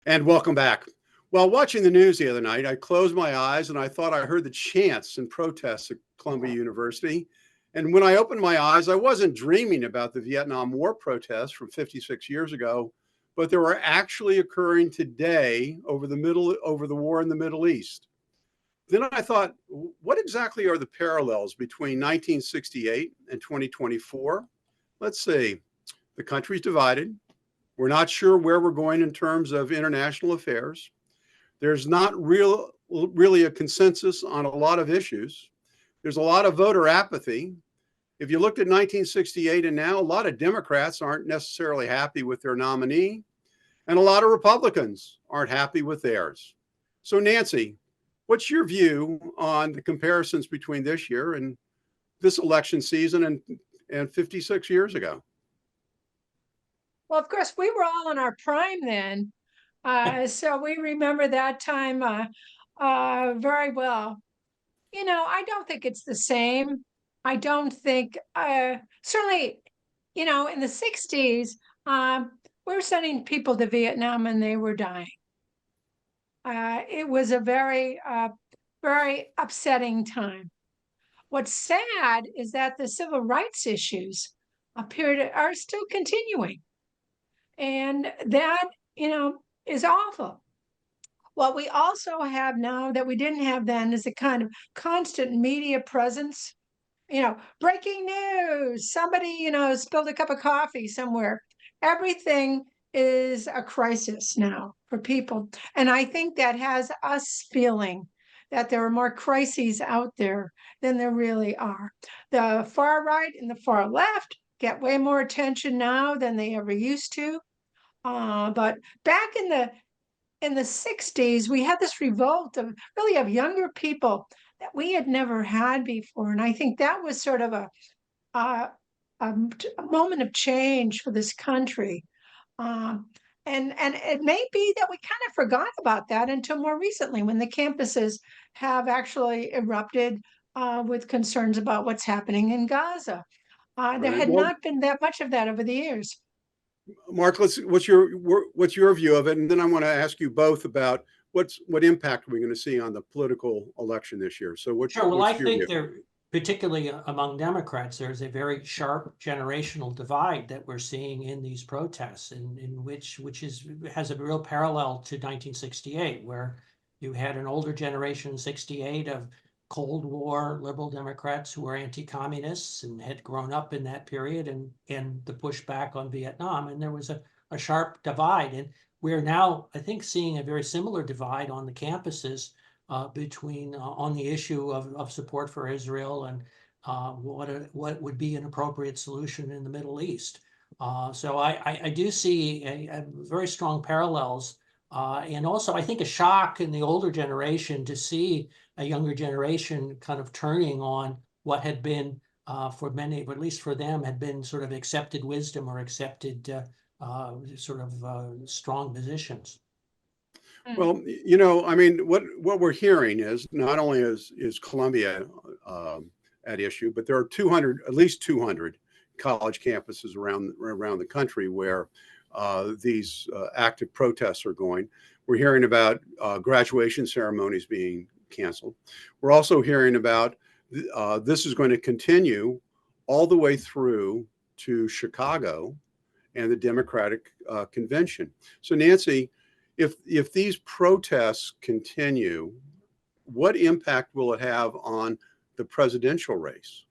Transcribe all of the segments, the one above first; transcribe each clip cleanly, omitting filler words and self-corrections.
And welcome back. While watching the news the other night, I closed my eyes and I thought I heard the chants and protests at Columbia University. And when I opened my eyes, I wasn't dreaming about the Vietnam War protests from 56 years ago, but they were actually occurring today over the war in the Middle East. Then I thought, what exactly are the parallels between 1968 and 2024? Let's see. The country's divided. We're not sure where we're going in terms of international affairs. There's not really a consensus on a lot of issues. There's a lot of voter apathy. If you looked at 1968 and now, a lot of Democrats aren't necessarily happy with their nominee, and a lot of Republicans aren't happy with theirs. So, Nancy, what's your view on the comparisons between this year and this election season and 56 years ago? Well, of course, we were all in our prime then. So we remember that time very well. I don't think it's the same. I don't think, certainly, in the 60s, we were sending people to Vietnam and they were dying. It was a very upsetting time. What's sad is that the civil rights issues are still continuing. And that, is awful. What we also have now that we didn't have then is a kind of constant media presence. Breaking news, somebody, spilled a cup of coffee somewhere. Everything is a crisis now for people. And I think that has us feeling that there are more crises out there than there really are. The far right and the far left get way more attention now than they ever used to. But back in the 60s, we had this revolt of younger people that we had never had before. And I think that was sort of a, a moment of change for this country. And it may be that we kind of forgot about that until more recently when the campuses have actually erupted with concerns about what's happening in Gaza. There Right. had Well, not been that much of that over the years. Mark, what's your view of it? And then I want to ask you both about what impact are we going to see on the political election this year. So Sure. Well, I what's your think view? there, particularly among Democrats, there's a very sharp generational divide that we're seeing in these protests, in which has a real parallel to 1968, where you had an older generation, 68, of Cold War liberal Democrats who were anti-communists and had grown up in that period and the pushback on Vietnam. And there was a sharp divide. And we're now, I think, seeing a very similar divide on the campuses between on the issue of support for Israel and what would be an appropriate solution in the Middle East. So I do see a very strong parallels, and also I think a shock in the older generation to see a younger generation kind of turning on what had been for many, or at least for them, had been sort of accepted wisdom or accepted strong positions. Well, I mean, what we're hearing is not only is Columbia at issue, but there are at least 200 college campuses around the country where these active protests are going. We're hearing about graduation ceremonies being canceled. We're also hearing about this is going to continue all the way through to Chicago and the Democratic convention. So, Nancy, if these protests continue, what impact will it have on the presidential race?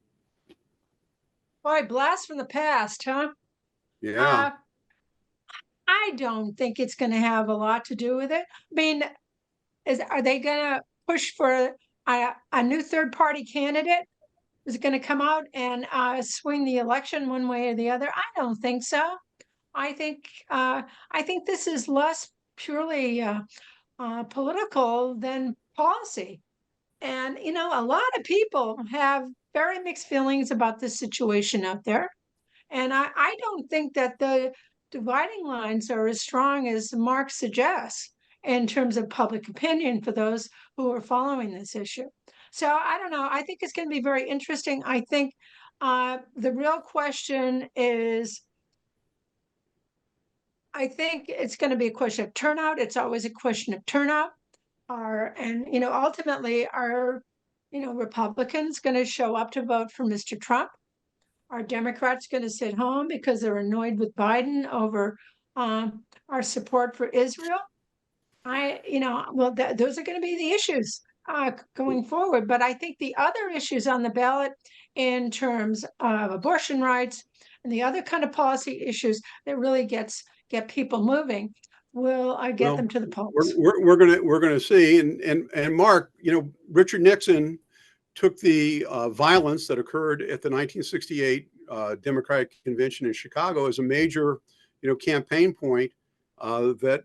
Boy, blast from the past, huh? Yeah. Uh, I don't think it's going to have a lot to do with it. I mean, are they going to push for a new third party candidate? Is it going to come out and swing the election one way or the other? I don't think so. I think I think this is less purely political than policy. And a lot of people have very mixed feelings about this situation out there. And I don't think that the dividing lines are as strong as Mark suggests in terms of public opinion for those who are following this issue. So I don't know. I think it's going to be very interesting. I think the real question is I think it's going to be a question of turnout. It's always a question of turnout. And ultimately, are Republicans going to show up to vote for Mr. Trump? Are Democrats going to sit home because they're annoyed with Biden over our support for Israel? Those are going to be the issues going forward. But I think the other issues on the ballot in terms of abortion rights and the other kind of policy issues that really get people moving will get Well, them to the polls. we're gonna see. And Mark, Richard Nixon took the violence that occurred at the 1968 Democratic Convention in Chicago as a major, campaign point that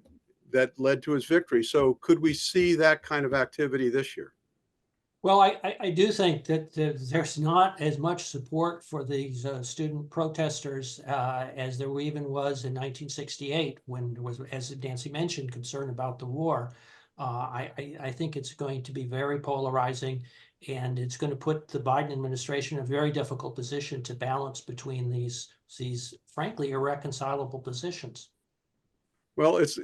led to his victory. So could we see that kind of activity this year? Well, I do think that there's not as much support for these student protesters as there even was in 1968 when there was, as Nancy mentioned, concern about the war. I think it's going to be very polarizing, and it's going to put the Biden administration in a very difficult position to balance between these frankly irreconcilable positions. Well, it's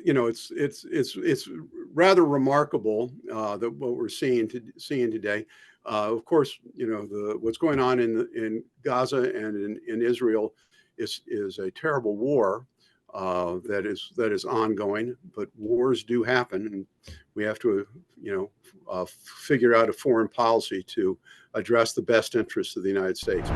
rather remarkable that what we're seeing today. Of course, what's going on in Gaza and in Israel is a terrible war that is ongoing. But wars do happen, and we have to figure out a foreign policy to address the best interests of the United States.